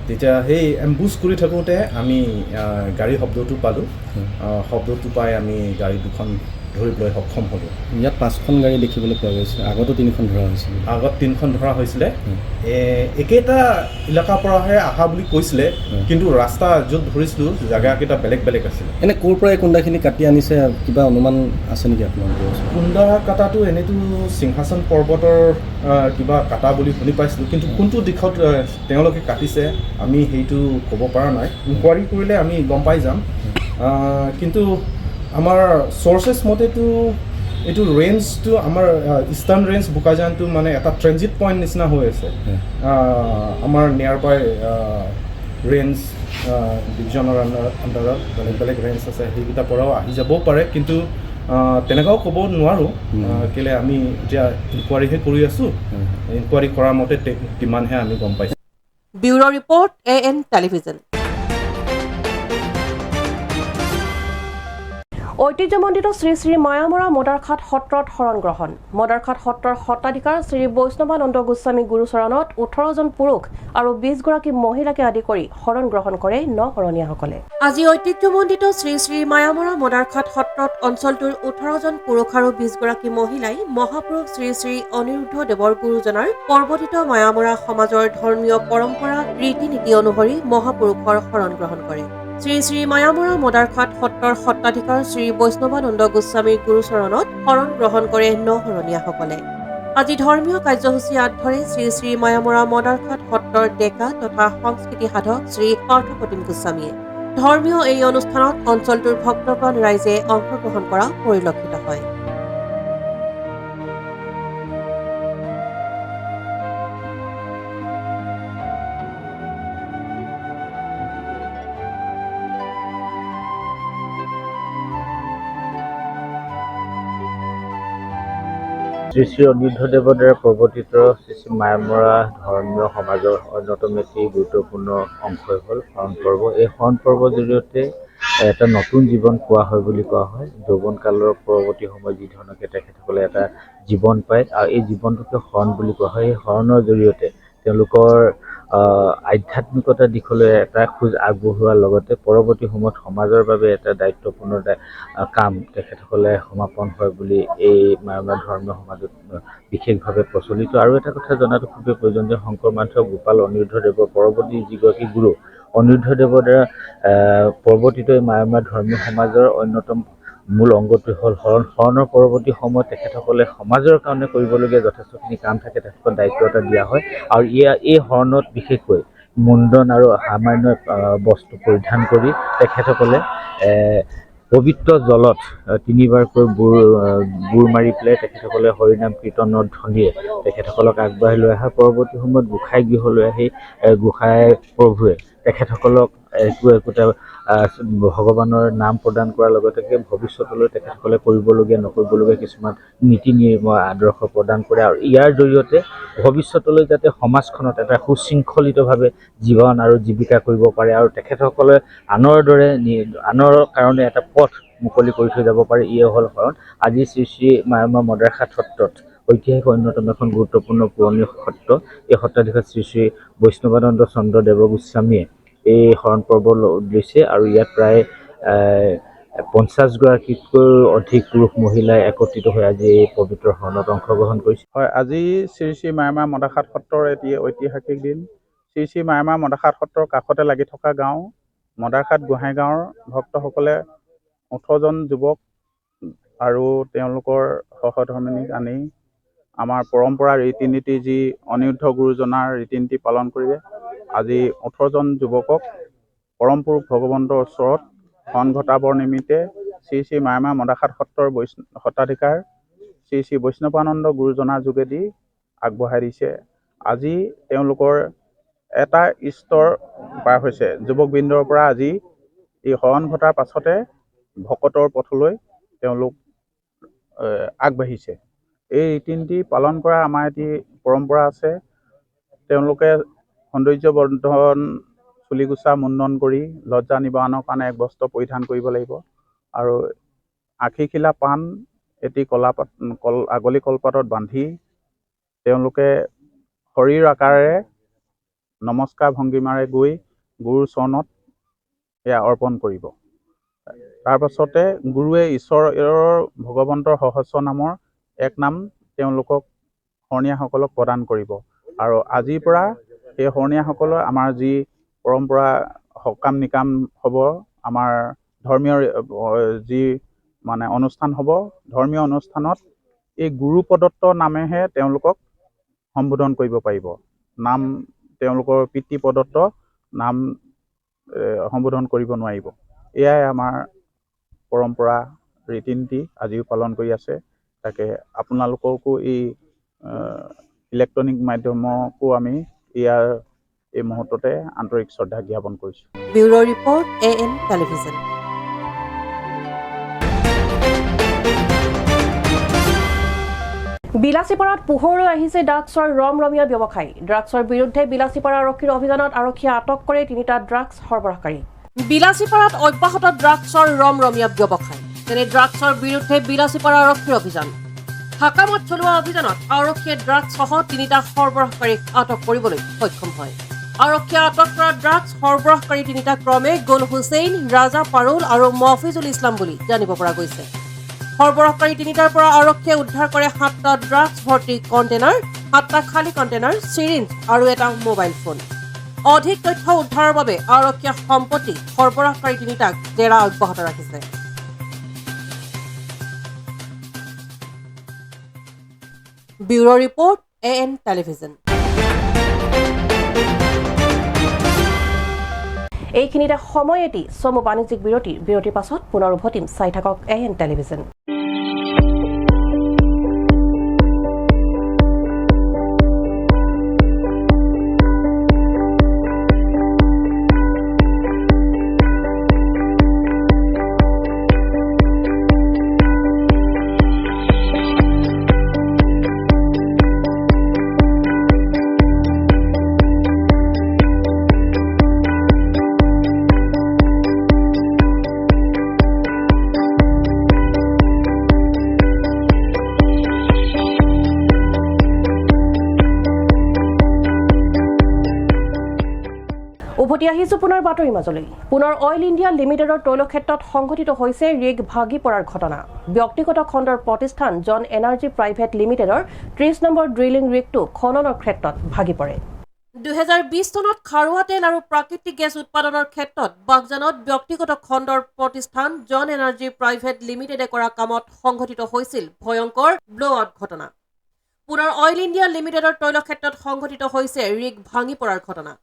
তেতিয়া সেই এম্বুজ কৰি থাকোঁতে আমি গাড়ী শব্দটো পালোঁ শব্দটো পাই আমি গাড়ী দুখন ধৰিবলৈ সক্ষম হ'লোঁ ইয়াত 5খন গাড়ী দেখিবলৈ পোৱা গৈছে আগতো 3খন ধৰা হৈছিল আগত 3খন ধৰা হৈছিলে একেটা এলেকাৰ পৰাহে অহা বুলি কৈছিলে কিন্তু ৰাস্তা য'ত ধৰিছিলোঁ জেগাকেইটা বেলেগ আছিলে এনে ক'ৰ পৰা এই কুণ্ডাখিনি কাটি আনিছে কিবা অনুমান আছে নেকি আপোনালোকৰ কুণ্ডা কাটাটো এনেইতো সিংহাসন পৰ্বতৰ কিবা কাটা বুলি শুনি পাইছিলোঁ কিন্তু কোনটো দিশত তেওঁলোকে কাটিছে আমি সেইটো ক'ব পৰা নাই ইনকুৱাৰী কৰিলে আমি গম পাই যাম কিন্তু আমাৰ চৰ্চেছ মতেতো এইটো ৰেঞ্জটো আমাৰ ইষ্টাৰ্ণ ৰেঞ্জ বুকাজানটো মানে এটা ট্ৰেনজিট পইণ্ট নিচিনা হৈ আছে আমাৰ নিয়াৰ বাই ৰেঞ্জ ডিভিজনৰ আণ্ডাৰত বেলেগ ৰেঞ্জ আছে সেইকেইটাৰ পৰাও আহি যাবও পাৰে কিন্তু তেনেকুৱাও ক'ব নোৱাৰোঁ কেলৈ আমি এতিয়া ইনকুৱাৰীহে কৰি আছোঁ ইনকুৱাৰী কৰাৰ মতে কিমানহে আমি গম পাইছোঁ ব্যুৰ' ৰিপৰ্ট AN টেলিভিজন ঐতিহ্যমণ্ডিত শ্ৰী শ্ৰী মায়ামৰা মদাৰখাট সত্ৰত শৰণ গ্ৰহণ মদাৰখাট সত্ৰৰ সত্ৰাধিকাৰ শ্ৰী বৈষ্ণৱানন্দ গোস্বামী গুৰুচৰণত 18জন পুৰুষ আৰু 20গৰাকী মহিলাকে আদি কৰি শৰণ গ্ৰহণ কৰে নশৰণীয়াসকলে আজি ঐতিহ্যমণ্ডিত শ্ৰী শ্ৰী মায়ামৰা মদাৰখাট সত্ৰত অঞ্চলটোৰ 18জন পুৰুষ আৰু 20গৰাকী মহিলাই মহাপুৰুষ শ্ৰী শ্ৰী অনিৰুদ্ধ দেৱৰ গুৰুজনাৰ পৰ্বতিত মায়ামৰা সমাজৰ ধৰ্মীয় পৰম্পৰা ৰীতি নীতি অনুসৰি মহাপুৰুষৰ শৰণ গ্ৰহণ কৰে শ্ৰী শ্ৰী মায়ামৰা মদাৰখাট সত্ৰৰ সত্ৰাধিকাৰ শ্ৰী বৈষ্ণৱানন্দ গোস্বামীৰ গুৰুচৰণত শৰণ গ্ৰহণ কৰে নশৰণীয়াসকলে আজি ধৰ্মীয় কাৰ্যসূচী আধাৰে শ্ৰী শ্ৰী মায়ামৰা মদাৰখাট সত্ৰৰ ডেকা তথা সংস্কৃতি সাধক শ্ৰী পাৰ্থপ্ৰতিম গোস্বামীয়ে ধৰ্মীয় এই অনুষ্ঠানত অঞ্চলটোৰ ভক্তপ্ৰাণ ৰাইজে অংশগ্ৰহণ কৰা পৰিলক্ষিত হয় শ্ৰী শ্ৰী অনিৰুদ্ধদেৱৰ দ্বাৰা প্ৰৱৰ্তিত শ্ৰী শ্ৰী মায়মৰা ধৰ্মীয় সমাজৰ অন্যতম এটি গুৰুত্বপূৰ্ণ অংশই হ'ল শৰণ পৰ্ব। এই শৰণ পৰ্বৰ জৰিয়তে এটা নতুন জীৱন পোৱা হয় বুলি কোৱা হয়। যৌৱন কালৰ পৰৱৰ্তী সময়ত যি ধৰণকে তেখেতসকলে এটা জীৱন পায় আৰু এই জীৱনটোকে শৰণ বুলি কোৱা হয়। এই শৰণৰ জৰিয়তে তেওঁলোকৰ আধ্যাত্মিকতাৰ দিশলৈ এটা খোজ আগবঢ়োৱাৰ লগতে পৰৱৰ্তী সময়ত সমাজৰ বাবে এটা দায়িত্বপূৰ্ণ কাম তেখেতসকলে সমাপন হয় বুলি এই মায়মৰা ধৰ্মীয় সমাজত বিশেষভাৱে প্ৰচলিত। আৰু এটা কথা জনাটো খুবেই প্ৰয়োজন যে শংকৰ মাধৱ গোপাল অনিৰুদ্ধদেৱৰ পৰৱৰ্তী যিগৰাকী গুৰু অনিৰুদ্ধদেৱৰ দ্বাৰা প্ৰৱৰ্তিত এই মায়মৰা ধৰ্মীয় সমাজৰ অন্যতম মূল অংগটো হ'ল শৰণ। শৰণৰ পৰৱৰ্তী সময়ত তেখেতসকলে সমাজৰ কাৰণে কৰিবলগীয়া যথেষ্টখিনি কাম থাকে, তেখেতক দায়িত্ব এটা দিয়া হয় আৰু এই শৰণত বিশেষকৈ মুণ্ডন আৰু সামান্য বস্ত্ৰ পৰিধান কৰি তেখেতসকলে পবিত্ৰ জলত তিনিবাৰকৈ বুৰ মাৰি পেলাই তেখেতসকলে হৰিনাম কীৰ্তনৰ ধ্বনিৰে তেখেতসকলক আগবাঢ়ি লৈ অহা। পৰৱৰ্তী সময়ত গোসাঁই গৃহলৈ আহি গোসাঁই প্ৰভুৱে তেখেতসকলক একোটা ভগৱানৰ নাম প্ৰদান কৰাৰ লগতে ভৱিষ্যতলৈ তেখেতসকলে কৰিবলগীয়া নকৰিবলগীয়া কিছুমান নীতি নিয়ম আদৰ্শ প্ৰদান কৰে আৰু ইয়াৰ জৰিয়তে ভৱিষ্যতলৈ যাতে সমাজখনত এটা সুশৃংখলিতভাৱে জীৱন আৰু জীৱিকা কৰিব পাৰে আৰু তেখেতসকলে আনৰ কাৰণে এটা পথ মুকলি কৰি থৈ যাব পাৰে। ইয়ে হ'ল শৰণ। আজি শ্ৰী শ্ৰী মায়মৰা মদাৰখাট সত্ৰত ঐতিহাসিক অন্যতম এখন গুৰুত্বপূৰ্ণ পুৰণি সত্ৰ। এই সত্ৰাধীশত শ্ৰী শ্ৰী বৈষ্ণৱানন্দ চন্দ্ৰ দেৱ গোস্বামীয়ে এই শৰণ পৰ্ব লৈছে আৰু ইয়াত প্ৰায় 50গৰাকীতকৈও অধিক পুৰুষ মহিলাই একত্ৰিত হৈ আজি এই পবিত্ৰ শৰণত অংশগ্ৰহণ কৰিছে। হয়, আজি শ্ৰী শ্ৰী মায়মৰা মদাৰখাট সত্ৰৰ এটি ঐতিহাসিক দিন। শ্ৰী শ্ৰী মায়মৰা মদাৰখাট সত্ৰৰ কাষতে লাগি থকা গাঁও মদাৰখাট গোহাঁই গাঁৱৰ ভক্তসকলে 18জন যুৱক আৰু তেওঁলোকৰ সহধৰ্মিনীক আনি আমাৰ পৰম্পৰা ৰীতি নীতি যি অনিৰুদ্ধ গুৰুজনাৰ ৰীতি নীতি পালন কৰি আজি 18জন যুৱকক পৰম পুৰুষ ভগৱন্তৰ ওচৰত শৰণ ঘটাবৰ নিমিত্তে শ্ৰী শ্ৰী মায়মৰা মদাৰখাট সত্ৰৰ সত্ৰাধিকাৰ শ্ৰী শ্ৰী বৈষ্ণৱানন্দ গুৰুজনাৰ যোগেদি আগবঢ়াই দিছে। আজি তেওঁলোকৰ এটা স্তৰ পাৰ হৈছে। যুৱকবৃন্দৰ পৰা আজি এই শৰণ ঘটাৰ পাছতে ভকতৰ পথলৈ তেওঁলোক আগবাঢ়িছে। এই ৰীতি নীতি পালন কৰা আমাৰ এটি পৰম্পৰা আছে। তেওঁলোকে সৌন্দৰ্য বৰ্ধন চুলিগোচা মুণ্ডন কৰি লজ্জা নিবাৰণৰ কাৰণে এক বস্ত্ৰ পৰিধান কৰিব লাগিব আৰু আশীখিলা পাণ এটি আগলি কলপাতত বান্ধি তেওঁলোকে শৰীৰ আকাৰেৰে নমস্কাৰ ভংগীমাৰে গৈ গুৰুৰ চৰণত এয়া অৰ্পণ কৰিব। তাৰ পাছতে গুৰুৱে ঈশ্বৰৰ ভগৱন্তৰ সহস্ৰ নামৰ এক নাম তেওঁলোকক শৰণীয়াসকলক প্ৰদান কৰিব আৰু আজিৰ পৰা সেই শৰণীয়াসকলৰ আমাৰ যি পৰম্পৰা সকাম নিকাম হ'ব, আমাৰ ধৰ্মীয় যি অনুষ্ঠান হ'ব, ধৰ্মীয় অনুষ্ঠানত এই গুৰু প্ৰদত্ত নামেহে তেওঁলোকক সম্বোধন কৰিব পাৰিব। নাম তেওঁলোকৰ পিতৃ প্ৰদত্ত নাম সম্বোধন কৰিব নোৱাৰিব। এয়াই আমাৰ পৰম্পৰা ৰীতি নীতি আজিও পালন কৰি আছে। তাকে আপোনালোককো এই ইলেক্ট্ৰনিক মাধ্যমকো আমি এই মুহূৰ্ততে আন্তৰিক শ্ৰদ্ধা জ্ঞাপন কৰিছোঁ। Bureau report AN television. বিলাসীপাৰাত পোহৰলৈ আহিছে ড্ৰাগছৰ ৰমৰমীয়া ব্যৱসায়ী। ড্ৰাগছৰ বিৰুদ্ধে বিলাসীপাৰা আৰক্ষীৰ অভিযানত আৰক্ষীয়ে আটক কৰে 3টা ড্ৰাগছ সৰবৰাহকাৰী। বিলাসীপাৰাত অব্যাহত ড্ৰাগছৰ ৰমৰমীয়া ব্যৱসায়ী। তেনে ড্ৰাগছৰ বিৰুদ্ধে বিলাসীপাৰা আৰক্ষীৰ অভিযান। হাকামত চলোৱা অভিযানত আৰক্ষীয়ে ড্ৰাগছসহ 3টা সৰবৰাহকাৰীক আটক কৰিবলৈ সক্ষম হয়। আৰক্ষীয়ে আটক কৰা ড্ৰাগছ সৰবৰাহকাৰী 3টা ক্ৰমে গুল হুছেইন, ৰাজা পাৰুল আৰু মফিজুল ইছলাম বুলি জানিব পৰা গৈছে। সৰবৰাহকাৰী 3টাৰ পৰা আৰক্ষীয়ে উদ্ধাৰ কৰে 7টা ড্ৰাগছ ভৰ্তি কণ্টেইনাৰ, 7টা খালী কণ্টেইনাৰ, চিৰিঞ্জ আৰু এটা মোবাইল ফোন। অধিক তথ্য উদ্ধাৰৰ বাবে আৰক্ষীয়ে সম্প্ৰতি সৰবৰাহকাৰী 3টাক জেৰা অব্যাহত ৰাখিছে। Bureau report AN television. এইখিনিতে সময় এটি চমু বাণিজ্যিক বিৰতিৰ পাছত পুনৰ উভতিম। চাই থাকক AN টেলিভিজন। উভতি আহিছো পুনৰ বাতৰি মাজলৈ পুনৰ অইল ইণ্ডিয়া লিমিটেডৰ তৈল ক্ষেত্ৰত সংঘটিত হৈছে ৰিগ ভাগি পৰাৰ ঘটনা ব্যক্তিগত খণ্ডৰ প্ৰতিষ্ঠান জন এনাৰ্জি প্ৰাইভেট লিমিটেডৰ 30 নম্বৰ ড্ৰিলিং ৰিগটো খননৰ ক্ষেত্ৰত ভাগি পৰে 2020 চনত খাৰুৱা তেল আৰু প্ৰাকৃতিক গেছ উৎপাদনৰ ক্ষেত্ৰত বাগজানত ব্যক্তিগত খণ্ডৰ প্ৰতিষ্ঠান জন এনাৰ্জি প্ৰাইভেট লিমিটেডে কৰা কামত সংঘটিত হৈছিল ভয়ংকৰ ব্ল'আউট ঘটনা পুনৰ অইল ইণ্ডিয়া লিমিটেডৰ তৈল ক্ষেত্ৰত সংঘটিত হৈছে ৰিগ ভাঙি পৰাৰ ঘটনা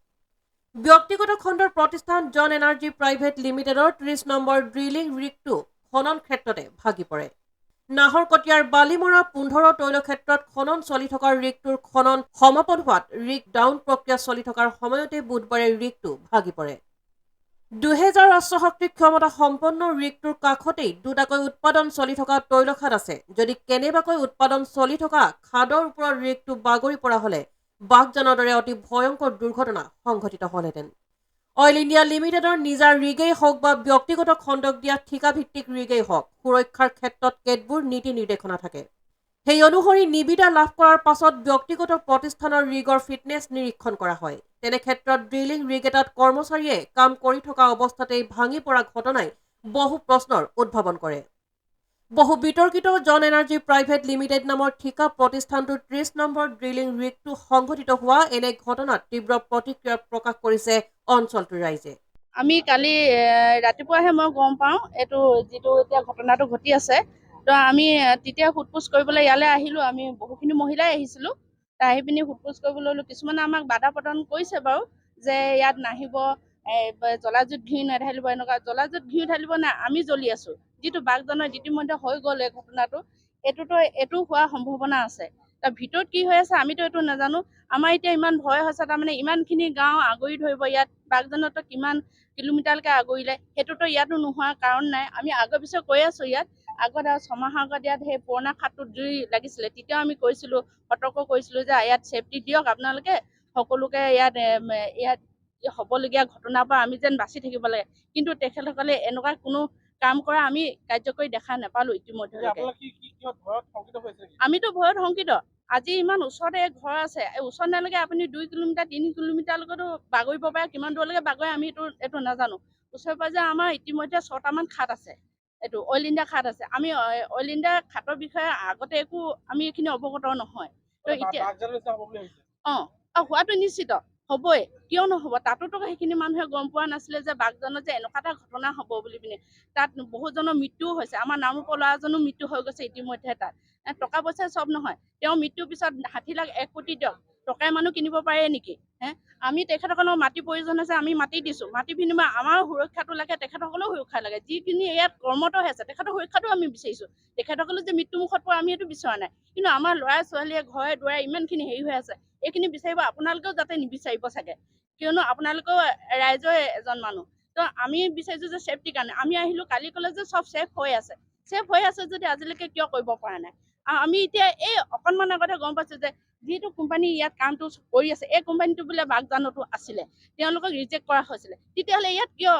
ব্যক্তিগত খণ্ডৰ প্ৰতিষ্ঠান জন এনাৰ্জি প্ৰাইভেট লিমিটেডৰ 30 নম্বৰ ড্ৰিলিং ৰিগটো খনন ক্ষেত্ৰতে ভাগি পৰে নাহৰকটীয়াৰ বালিমৰা 15 তৈল ক্ষেত্ৰত খনন চলি থকা ৰিগটোৰ খনন সমাপন হোৱাত ৰিগ ডাউন প্ৰক্ৰিয়া চলি থকাৰ সময়তে বুধবাৰে ৰিগটো ভাগি পৰে 2000 অশ্বশক্তি ক্ষমতা সম্পন্ন ৰিগটোৰ কাষতেই দুটাকৈ উৎপাদন চলি থকা তৈলখাদ আছে যদি কেনেবাকৈ উৎপাদন চলি থকা খাদৰ ওপৰত ৰিগটো বাগৰি পৰা হলে বাগজানৰ দৰে অতি ভয়ংকৰ দুৰ্ঘটনা সংঘটিত হলহেঁতেন অইল ইণ্ডিয়া লিমিটেডৰ নিজা ৰিগেই হওক বা ব্যক্তিগত খণ্ডক দিয়া ঠিকাভিত্তিক ৰিগেই হওক সুৰক্ষাৰ ক্ষেত্ৰত কেতবোৰ নীতি নিৰ্দেশনা থাকে সেই অনুসৰি নিবিদা লাভ কৰাৰ পাছত ব্যক্তিগত প্ৰতিষ্ঠানৰ ৰিগৰ ফিটনেছ নিৰীক্ষণ কৰা হয় তেনে ক্ষেত্ৰত ড্ৰিলিং ৰিগ এটাত কৰ্মচাৰীয়ে কাম কৰি থকা অৱস্থাতেই ভাঙি পৰা ঘটনাই বহু প্ৰশ্নৰ উদ্ভাৱন কৰে বহু বিতৰ্কিত জন এনাৰ্জি প্ৰাইভেট লিমিটেড নামৰ ঠিকা প্ৰতিষ্ঠানটোৰ 30 নম্বৰ ড্ৰিলিং ৰিগটো সংঘটিত হোৱা এনে ঘটনাত তীব্ৰ প্ৰতিক্ৰিয়া প্ৰকাশ কৰিছে অঞ্চলটোৰ ৰাইজে আমি কালি ৰাতিপুৱাহে মই গম পাওঁ এইটো যিটো এতিয়া ঘটনাটো ঘটি আছে তো আমি তেতিয়া সোধপোছ কৰিবলৈ ইয়ালৈ আহিলোঁ আমি বহুখিনি মহিলাই আহিছিলোঁ আহি পিনি সোধপোছ কৰিবলৈ ল'লোঁ কিছুমানে আমাক বাধা প্ৰদান কৰিছে বাৰু যে ইয়াত নাহিব জলাজুত ঘিউ নেঢালিব এনেকুৱা জলাজুত ঘিউ ঢালিব নাই আমি জ্বলি আছোঁ যিটো বাগজানৰ ইতিমধ্যে হৈ গ'ল এই ঘটনাটো এইটো হোৱাৰ সম্ভাৱনা আছে তাৰ ভিতৰত কি হৈ আছে আমিতো এইটো নাজানো আমাৰ এতিয়া ইমান ভয় হৈছে তাৰমানে ইমানখিনি গাঁও আগুৰি ধৰিব ইয়াত বাগজানতো কিমান কিলোমিটাৰলৈকে আগুৰিলে সেইটোতো ইয়াতো নোহোৱাৰ কাৰণ নাই আমি আগৰ পিছত কৈ আছোঁ ইয়াত আগত আৰু 6 মাহৰ আগত ইয়াত সেই পুৰণা খাতটোত জুই লাগিছিলে তেতিয়াও আমি কৈছিলোঁ সতৰ্ক কৰিছিলোঁ যে ইয়াত ছেফটি দিয়ক আপোনালোকে সকলোকে ইয়াত হ'বলগীয়া ঘটনাৰ পৰা আমি যেন বাচি থাকিব লাগে কিন্তু তেখেতসকলে এনেকুৱা কোনো কাম কৰা আমি কাৰ্যকৰী দেখা নাপালোঁ ইতিমধ্যে আমিতো ভয়ত শংকিত আজি ইমান ওচৰতে ঘৰ আছে এই ওচৰত নালাগে আপুনি 2 কিলোমিটাৰ 3 কিলোমিটাৰলৈকেতো বাগৰিব পাৰে কিমান দূৰলৈকে বাগৰে আমি এইটো নাজানো ওচৰে পাজৰে আমাৰ ইতিমধ্যে 6টামান খাট আছে এইটো অইল ইণ্ডিয়া খাট আছে আমি অইল ইণ্ডিয়া খাটৰ বিষয়ে আগতে একো আমি এইখিনি অৱগত নহয় তো এতিয়া হোৱাটো নিশ্চিত হ'বই কিয় নহ'ব তাতোতো সেইখিনি মানুহে গম পোৱা নাছিলে যে বাগজানত যে এনেকুৱা এটা ঘটনা হ'ব বুলি পিনে তাত বহুজনৰ মৃত্যুও হৈছে আমাৰ নামৰূপৰ ল'ৰাজনো মৃত্যু হৈ গৈছে ইতিমধ্যে তাত টকা পইচা চব নহয় তেওঁ মৃত্যুৰ পিছত 60 লাখ 1 কোটি দিয়ক টকাই মানুহ কিনিব পাৰে নেকি আমি তেখেতসকলক মাটি প্ৰয়োজন আছে আমি মাটি দিছোঁ মাটি বিনিময় আমাৰ সুৰক্ষাটো লাগে তেখেতসকলেও সুৰক্ষা লাগে যিখিনি ইয়াত কৰ্মৰত হৈ আছে তেখেতৰ সুৰক্ষাটো আমি বিচাৰিছোঁ তেখেতসকলে যে মৃত্যুমুখত পৰে আমি এইটো বিচৰা নাই কিন্তু আমাৰ ল'ৰা ছোৱালীয়ে ঘৰে দুৱাৰে ইমানখিনি হেৰি হৈ আছে এইখিনি বিচাৰিব আপোনালোকেও যাতে নিবিচাৰিব চাগে কিয়নো আপোনালোকেও ৰাইজৰ এজন মানুহ তো আমি বিচাৰিছোঁ যে ছেফটিৰ কাৰণে আমি আহিলোঁ কালি ক'লে যে চব ছেফ হৈ আছে যদি আজিলৈকে কিয় কৰিব পৰা নাই আমি এতিয়া এই অকণমান আগতে গম পাইছোঁ যে যিটো কোম্পানী ইয়াত কামটো কৰি আছে এই কোম্পানীটো বোলে বাগজানতো আছিলে তেওঁলোকক ৰিজেক্ট কৰা হৈছিলে তেতিয়াহ'লে ইয়াত কিয়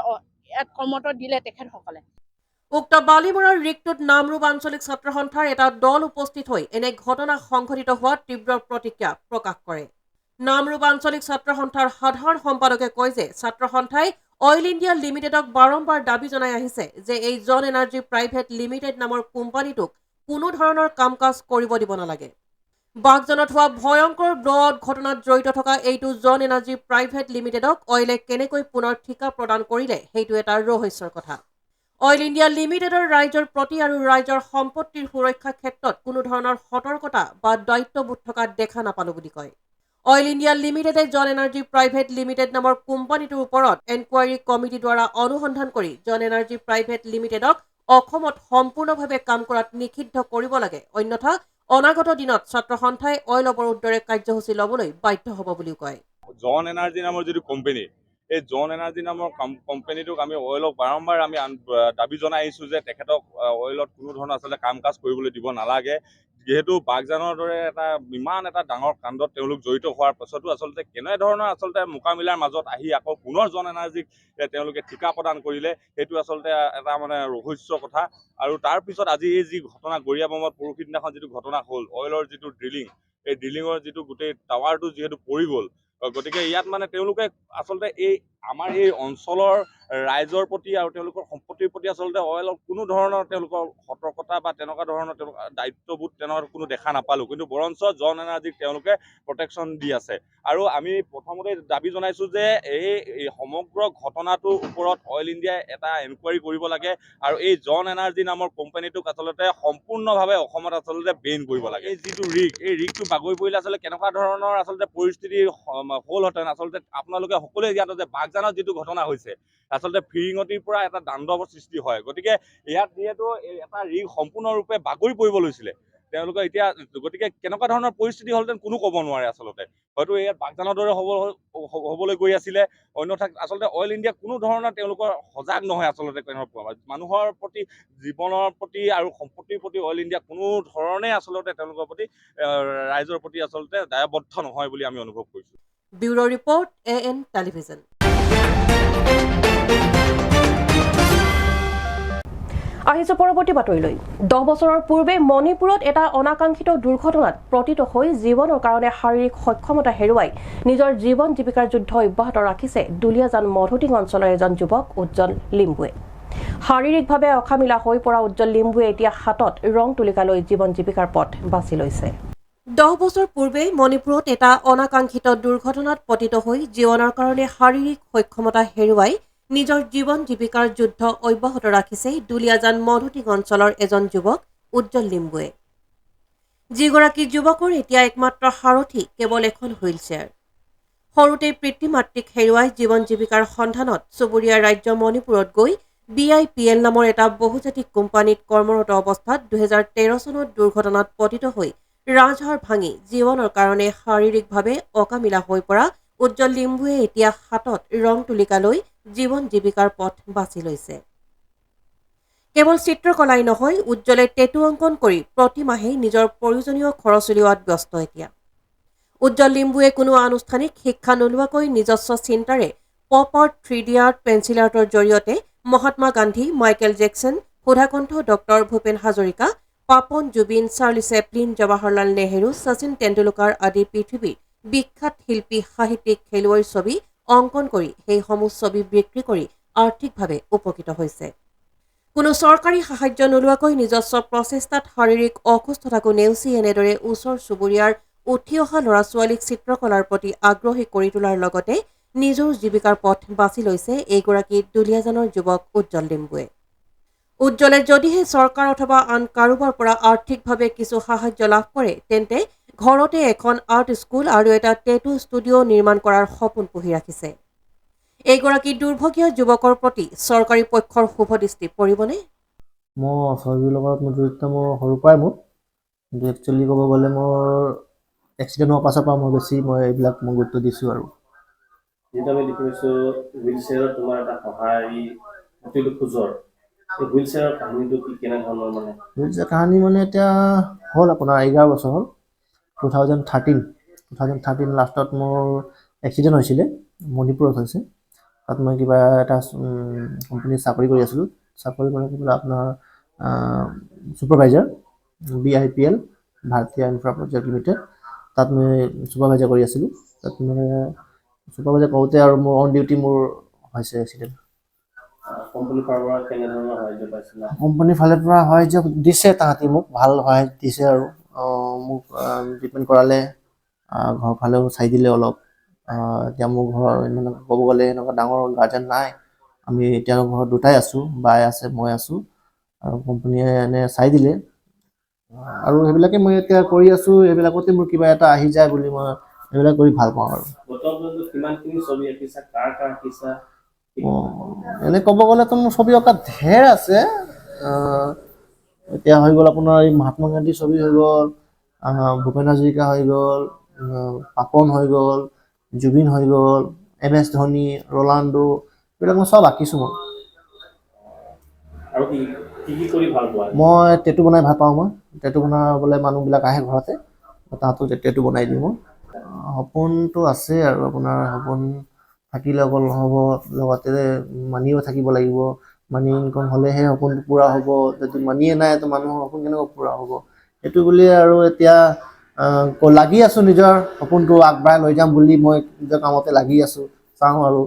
কৰ্মৰত দিলে তেখেতসকলে উক্ত বালিমৰাৰ ৰিগটোত নামৰূপ আঞ্চলিক ছাত্ৰ সন্থাৰ এটা দল উপস্থিত হৈ এনে ঘটনা সংঘটিত হোৱাত তীব্ৰ প্ৰতিক্ৰিয়া প্ৰকাশ কৰে নামৰূপ আঞ্চলিক ছাত্ৰ সন্থাৰ সাধাৰণ সম্পাদকে কয় যে ছাত্ৰ সন্থাই অইল ইণ্ডিয়া লিমিটেডক বাৰম্বাৰ দাবী জনাই আহিছে যে এই জন এনাৰ্জি প্ৰাইভেট লিমিটেড নামৰ কোম্পানীটোক কোনো ধৰণৰ কাম কাজ কৰিব দিব নালাগে বাগজানত হোৱা ভয়ংকৰ ব্ল'আউট ঘটনাত জড়িত থকা এইটো জন এনাৰ্জি প্ৰাইভেট লিমিটেডক অইলে কেনেকৈ পুনৰ ঠিকা প্ৰদান কৰিলে সেইটো এটা ৰহস্যৰ কথা অইল ইণ্ডিয়া লিমিটেডৰ ৰাইজৰ প্ৰতি আৰু ৰাইজৰ সম্পত্তিৰ সুৰক্ষাৰ ক্ষেত্ৰত কোনো ধৰণৰ সতৰ্কতা বা দায়িত্ববোধ থকা দেখা নাপালো বুলি কয় অইল ইণ্ডিয়া লিমিটেডে জন এনাৰ্জি প্ৰাইভেট লিমিটেড নামৰ কোম্পানীটোৰ ওপৰত এনকুৱাৰী কমিটিৰ দ্বাৰা অনুসন্ধান কৰি জন এনাৰ্জি প্ৰাইভেট লিমিটেডক অসমত সম্পূৰ্ণভাৱে কাম কৰাত নিষিদ্ধ কৰিব লাগে অন্যথা অনাগত দিনত ছাত্ৰ সন্থাই অইল অৱৰোধৰ দৰে কাৰ্যসূচী ল'বলৈ বাধ্য হ'ব বুলিও কয় জন এনাৰ্জি নামৰ যিটো কোম্পানী এই জন এনাৰ্জি নামৰ কোম্পানীটোক আমি অইলক বাৰম্বাৰ আমি দাবী জনাই আহিছোঁ যে তেখেতক অইলত কোনো ধৰণৰ আচলতে কাম কাজ কৰিবলৈ দিব নালাগে যিহেতু বাগজানৰ দৰে ইমান এটা ডাঙৰ কাণ্ডত তেওঁলোক জড়িত হোৱাৰ পাছতো আচলতে কেনেধৰণৰ আচলতে মোকামিলাৰ মাজত আহি আকৌ পুনৰ জন এনাৰ্জিক তেওঁলোকে ঠিকা প্ৰদান কৰিলে সেইটো আচলতে এটা মানে ৰহস্য কথা আৰু তাৰপিছত আজি এই যি ঘটনা গৰিয়াবমত পৰহি দিনাখন যিটো ঘটনা হ'ল অইলৰ যিটো ড্ৰিলিং এই ড্ৰিলিঙৰ যিটো গোটেই টাৱাৰটো যিহেতু পৰি গ'ল গতিকে ইয়াত মানে তেওঁলোকে আচলতে এই আমাৰ এই অঞ্চলৰ ৰাইজৰ প্ৰতি আৰু তেওঁলোকৰ সম্পত্তিৰ প্ৰতি আচলতে অইলৰ কোনো ধৰণৰ তেওঁলোকৰ সতৰ্কতা বা তেনেকুৱা ধৰণৰ তেওঁলোকৰ দায়িত্ববোধ তেনেকুৱা কোনো দেখা নাপালোঁ, কিন্তু বৰঞ্চ জন এনাৰ্জিক তেওঁলোকে প্ৰটেকশ্যন দি আছে। আৰু আমি প্ৰথমতে দাবী জনাইছোঁ যে এই সমগ্ৰ ঘটনাটোৰ ওপৰত অইল ইণ্ডিয়াই এটা এনকুৱাৰী কৰিব লাগে আৰু এই জন এনাৰ্জি নামৰ কোম্পানীটোক আচলতে সম্পূৰ্ণভাৱে অসমত আচলতে বেইন কৰিব লাগে। এই যিটো ৰিগ, এই ৰিগটো বাগৰি পৰিলে আচলতে কেনেকুৱা ধৰণৰ আচলতে পৰিস্থিতি হ'লহেঁতেন। আচলতে আপোনালোকে সকলোৱে জ্ঞাত যে বাগজানত যিটো ঘটনা হৈছে আচলতে ফিৰিঙতিৰ পৰা এটা দাণ্ডৱৰ সৃষ্টি হয়। গতিকে ইয়াত যিহেতু এটা ৰিগ সম্পূৰ্ণৰূপে বাগৰি পৰিব লৈছিলে, তেওঁলোকে এতিয়া গতিকে কেনেকুৱা ধৰণৰ পৰিস্থিতি হ'লহেঁতেন কোনো ক'ব নোৱাৰে আচলতে। হয়তো ইয়াত বাগজানৰ দৰে হ'বলৈ গৈ আছিলে, অন্যথা আচলতে অইল ইণ্ডিয়া কোনো ধৰণৰ তেওঁলোকৰ সজাগ নহয় আচলতে মানুহৰ প্ৰতি, জীৱনৰ প্ৰতি আৰু সম্পত্তিৰ প্ৰতি অইল ইণ্ডিয়া কোনো ধৰণে আচলতে তেওঁলোকৰ প্ৰতি ৰাইজৰ প্ৰতি আচলতে দায়বদ্ধ নহয় বুলি আমি অনুভৱ কৰিছোঁ। Bureau report AN television. আহিছো পৰৱৰ্তী বাতৰিলৈ। 10 বছৰৰ পূৰ্বে মণিপুৰত এটা অনাকাংক্ষিত দুৰ্ঘটনাত পতিত হৈ জীৱনৰ কাৰণে শাৰীৰিক সক্ষমতা হেৰুৱাই নিজৰ জীৱন জীৱিকাৰ যুদ্ধ অব্যাহত ৰাখিছে দুলীয়াজান মধুটিং অঞ্চলৰ এজন যুৱক উজ্জ্বল লিম্বুৱে। শাৰীৰিকভাৱে অকামিলা হৈ পৰা উজ্জ্বল লিম্বুৱে এতিয়া হাতত ৰং তুলিকালৈ জীৱন জীৱিকাৰ পথ বাছি লৈছে। 10 বছৰ পূৰ্বে মণিপুৰত এটা অনাকাংক্ষিত দুৰ্ঘটনাত পতিত হৈ জীৱনৰ কাৰণে শাৰীৰিক সক্ষমতা হেৰুৱাই নিজৰ জীৱন জীৱিকাৰ যুদ্ধ অব্যাহত ৰাখিছে দুলীয়াজান মধুটিং অঞ্চলৰ এজন যুৱক উজ্জ্বল লিম্বুৱে। যিগৰাকী যুৱকৰ এতিয়া একমাত্ৰ সাৰথি কেৱল এখন হুইল চেয়াৰ। সৰুতে পিতৃ মাতৃক হেৰুৱাই জীৱন জীৱিকাৰ সন্ধানত চুবুৰীয়া ৰাজ্য মণিপুৰত গৈ BIPL নামৰ এটা বহুজাতিক কোম্পানীত কৰ্মৰত অৱস্থাত 2013 চনত দুৰ্ঘটনাত পতিত হৈ ৰাজহাড় ভাঙি জীৱনৰ কাৰণে শাৰীৰিকভাৱে অকামিলা হৈ পৰা উজ্জ্বল লিম্বুৱে এতিয়া হাতত ৰং তুলিকালৈ জীৱন জীৱিকাৰ পথ বাছি লৈছে। কেৱল চিত্ৰকলাই নহয়, উজ্জ্বলে টেটু অংকন কৰি প্ৰতিমাহে নিজৰ প্ৰয়োজনীয় খৰচ উলিওৱাত ব্যস্ত এতিয়া। উজ্জ্বল লিম্বুৱে কোনো আনুষ্ঠানিক শিক্ষা নোলোৱাকৈ নিজস্ব চিন্তাৰে pop art, 3D art, pencil আৰ্টৰ জৰিয়তে Mahatma Gandhi, Michael Jackson, Sudhakantha doctor Bhupen Hazarika, Papon, Zubeen, Charlie Chaplin, Jawaharlal Nehru, Sachin Tendulkar আদি পৃথিৱীৰ বিখ্যাত শিল্পী, সাহিত্যিক, খেলুৱৈৰ ছবি অংকন কৰি সেইসমূহ ছবি বিক্ৰী কৰি আৰ্থিকভাৱে উপকৃত হৈছে। কোনো চৰকাৰী সাহায্য নোলোৱাকৈ নিজস্ব প্ৰচেষ্টাত শাৰীৰিক অসুস্থতাকো নেওচি এনেদৰে ওচৰ চুবুৰীয়াৰ উঠি অহা ল'ৰা ছোৱালীক চিত্ৰকলাৰ প্ৰতি আগ্ৰহী কৰি তোলাৰ লগতে নিজৰ জীৱিকাৰ পথ বাছি লৈছে এইগৰাকী দুলীয়াজানৰ যুৱক উজ্জ্বল লিম্বুৱে। উজ্জ্বলে যদিহে চৰকাৰ অথবা আন কাৰোবাৰ পৰা আৰ্থিকভাৱে কিছু সাহায্য লাভ কৰে, তেন্তে ঘৰতে এখন আৰ্ট স্কুল আৰু এটা টেটু ষ্টুডিঅ' নিৰ্মাণ কৰাৰ সপোন পুহি ৰাখিছে। এইগৰাকী দুৰ্ভগীয়া যুৱকৰ প্ৰতি চৰকাৰী পক্ষৰ শুভ দৃষ্টি পৰিবনে? মোৰ ছবিৰ লগত মোৰ জড়িত মোৰ সৰুৰ পৰাই মোৰ, কিন্তু একচুৱেলি ক'ব গ'লে মোৰ এক্সিডেণ্ট হোৱাৰ পাছৰ পৰা মই এইবিলাক গুৰুত্ব দিছোঁ আৰু। যিটো আমি দেখিছোঁ হুইল চেয়াৰত তোমাৰ এটা সঁহাৰি প্ৰতিটো খোজৰ, এই হুইল চেয়াৰৰ কাহিনীটো কি কেনেধৰণৰ মানে? হুইল চেয়াৰ কাহিনী মানে এতিয়া হ'ল আপোনাৰ 11 বছৰ হ'ল। 2013 লাষ্টত মোৰ এক্সিডেণ্ট হৈছিলে, মণিপুৰত হৈছে। তাত মই কিবা এটা কোম্পানীত চাকৰি কৰি আছিলোঁ। চাকৰি কৰি পেলাই আপোনাৰ ছুপাৰভাইজাৰ, BIPL ভাৰতীয় ইনফ্ৰা প্ৰজেক্ট লিমিটেড, তাত মই ছুপাৰভাইজাৰ কৰি আছিলোঁ। তাত মানে ছুপাৰভাইজাৰ কৰোঁতে আৰু মোৰ অন ডিউটি মোৰ হৈছে এক্সিডেণ্ট। কোম্পানীৰ ফালৰ পৰা কেনেধৰণৰ সাহায্য পাইছিলা? কোম্পানীৰ ফালৰ পৰা সাহায্য দিছে, তাহাঁতি মোক ভাল সহায় দিছে আৰু মোক ট্ৰিটমেণ্ট কৰালে, ঘৰ ফালেও চাই দিলে অলপ। এতিয়া মোৰ ঘৰ মানে ক'ব গ'লে এনেকুৱা ডাঙৰ গাৰ্জেন নাই, আমি এতিয়া ঘৰত দুটাই আছোঁ, বাই আছে, মই আছোঁ, আৰু কোম্পানীয়ে এনে চাই দিলে আৰু সেইবিলাকে মই এতিয়া কৰি আছোঁ। এইবিলাকতে মোৰ কিবা এটা আহি যায় বুলি মই এইবিলাক কৰি ভাল পাওঁ আৰু। কিমানখিনি ছবি আঁকিছা, কাৰ আঁকিছা? এনে ক'ব গ'লেতো মোৰ ছবি অঁকা ঢেৰ আছে। এতিয়া হৈ গ'ল আপোনাৰ এই মহাত্মা গান্ধীৰ ছবি হৈ গ'ল, ভূপেন হাজৰিকা হৈ গ'ল, পাপন হৈ গ'ল, জুবিন হৈ গ'ল, MS ধোনী, ৰলাণ্ডো, এইবিলাক মই চব আঁকিছোঁ মই। আৰু কি কৰি ভাল পোৱা? মই টেটু বনাই ভাল পাওঁ। মই টেটু বনাবলৈ মানুহবিলাক আহে ঘৰতে, তাহাঁতক টেটু বনাই দিওঁ মই। সপোনটো আছে আৰু আপোনাৰ সপোন থাকিলে অকল নহ'ব, লগতে মানিও থাকিব লাগিব। মানি ইনকম হ'লেহে সপোনটো পূৰা হ'ব। যদি মানিয়ে নাই তো মানুহৰ সপোন কেনেকৈ পূৰা হ'ব? সেইটো বুলিয়ে আৰু এতিয়া লাগি আছোঁ নিজৰ সপোনটো আগবঢ়াই লৈ যাম বুলি মই নিজৰ কামতে লাগি আছোঁ। চাওঁ আৰু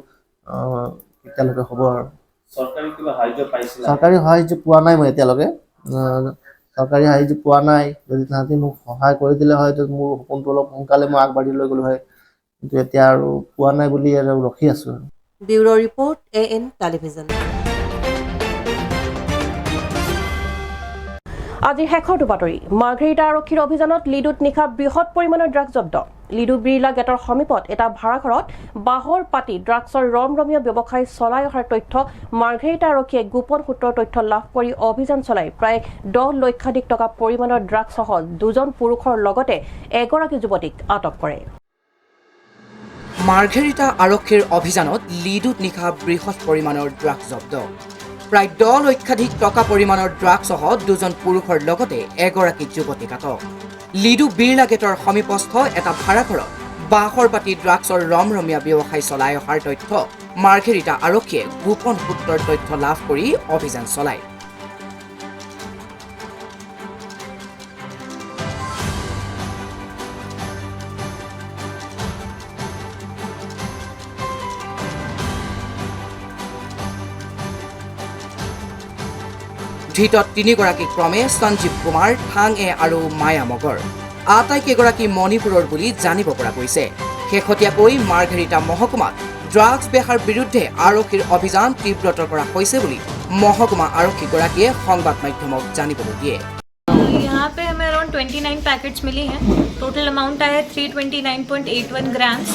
এতিয়ালৈকে হ'ব আৰু চৰকাৰী কিবা সাহায্য পাইছিল? চৰকাৰী সাহায্য পোৱা নাই মই এতিয়ালৈকে চৰকাৰী সাহায্য পোৱা নাই যদি তাহাঁতি মোক সহায় কৰি দিলে হয় মোৰ সপোনটো অলপ সোনকালে মই আগবাঢ়ি লৈ গ'লো হয় কিন্তু এতিয়া আৰু পোৱা নাই বুলি আৰু ৰখি আছোঁ আৰু ব্যুৰ' ৰিপৰ্ট AN টেলিভিজন। আজি শেষৰটো বাতৰি। মাৰ্ঘেৰিটা আৰক্ষীৰ অভিযানত লিডুত নিশা বৃহৎ পৰিমাণৰ ড্ৰাগছ জব্দ। লিডু বিৰলা গেটৰ সমীপত এটা ভাড়াঘৰত বাঁহৰ পাতি ড্ৰাগছৰ ৰমৰমীয়া ব্যৱসায় চলাই অহাৰ তথ্য মাৰ্ঘেৰিটা আৰক্ষীয়ে গোপন সূত্ৰৰ তথ্য লাভ কৰি অভিযান চলাই প্ৰায় 10 লক্ষাধিক টকা পৰিমাণৰ ড্ৰাগছসহ 2জন পুৰুষৰ লগতে এগৰাকী যুৱতীক আটক কৰে। মাৰ্ঘেৰিটা আৰক্ষীৰ অভিযানত লিডুত নিশা বৃহৎ পৰিমাণৰ ড্ৰাগছ জব্দ। প্ৰায় 10 লক্ষাধিক টকা পৰিমাণৰ ড্ৰাগছসহ 2জন পুৰুষৰ লগতে এগৰাকী যুৱতীক আটক। লিডু বিৰলা গেটৰ সমীপস্থ এটা ভাড়াঘৰত বাঁহৰ পাতি ড্ৰাগছৰ ৰমৰমীয়া ব্যৱসায় চলাই অহাৰ তথ্য মাৰ্ঘেৰিটা আৰক্ষীয়ে গোপন সূত্ৰৰ তথ্য লাভ কৰি অভিযান চলায়। ধৃতত 3গৰাকী ক্ৰমে সঞ্জীৱ কুমাৰ, থাং এ আৰু মায়া মগৰ। আটাইকেইগৰাকী মণিপুৰৰ বুলি জানিব পৰা গৈছে। শেহতীয়াকৈ মাৰ্ঘেৰিটা মহকুমাত ড্ৰাগছ বেহাৰ বিৰুদ্ধে আৰক্ষীৰ অভিযান তীব্ৰতৰ কৰা হৈছে বুলি মহকুমা আৰক্ষীগৰাকীয়ে সংবাদ মাধ্যমক জানিবলৈ দিয়ে। यहाँ पे हमें अराउंड 29 पैकेट्स मिली हैं। टोटल अमाउंट आया है 329.81 ग्राम्स।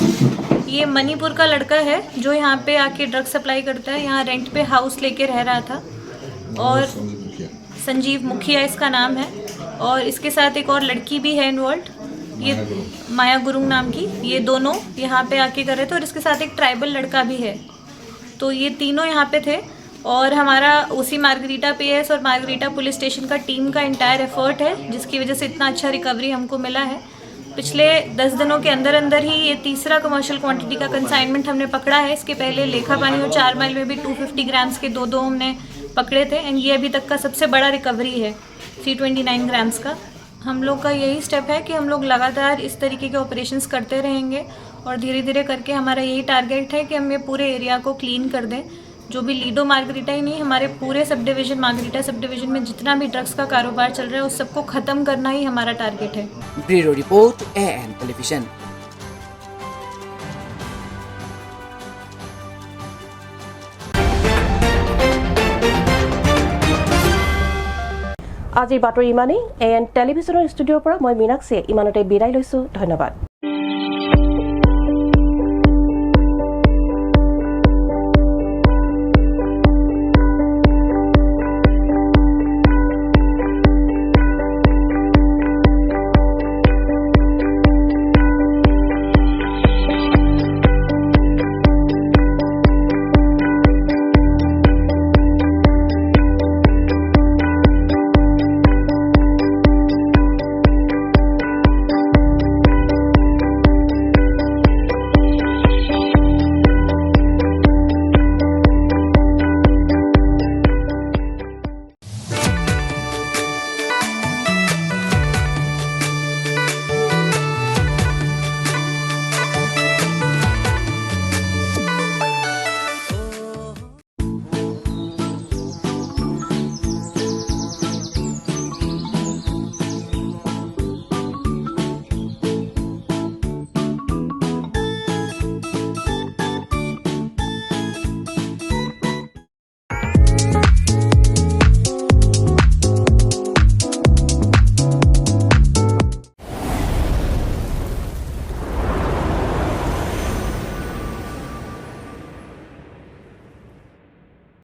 ये मणिपुर का लड़का है जो यहाँ पे आके ड्रग सप्लाई करता है। यहाँ रेंट पे हाउस लेके रह रहा था और संजीव मुखिया इसका नाम है और इसके साथ एक और लड़की भी है इन्वॉल्व, ये माया गुरुंग नाम की। ये दोनों यहाँ पे आके कर रहे थे और इसके साथ एक ट्राइबल लड़का भी है। तो ये तीनों यहाँ पे थे और हमारा उसी मार्गरीटा PS और मार्गरीटा पुलिस स्टेशन का टीम का इंटायर एफर्ट है जिसकी वजह से इतना अच्छा रिकवरी हमको मिला है। पिछले 10 दिनों के अंदर अंदर ही ये तीसरा कमर्शियल क्वांटिटी का कंसाइनमेंट हमने पकड़ा है। इसके पहले लेखापानी और 4 माइल में भी 250 ग्राम्स के दो हमने पकड़े थे एंड ये अभी तक का सबसे बड़ा रिकवरी है 329 ग्राम्स का। हम लोग का यही स्टेप है कि हम लोग लगातार इस तरीके के ऑपरेशंस करते रहेंगे और धीरे धीरे करके हमारा यही टारगेट है कि हम ये पूरे एरिया को क्लीन कर दें। जो भी लीडो मार्गरीटा ही नहीं, हमारे पूरे sub division margarita sub division में जितना भी ड्रग्स का कारोबार चल रहा है उस सबको ख़त्म करना ही हमारा टारगेट है। Bureau report AN television. আজিৰ বাতৰি ইমানেই। AN টেলিভিছনৰ ষ্টুডিঅ'ৰ পৰা মই মীনাক্ষীয়ে ইমানতে বিদায় লৈছোঁ। ধন্যবাদ।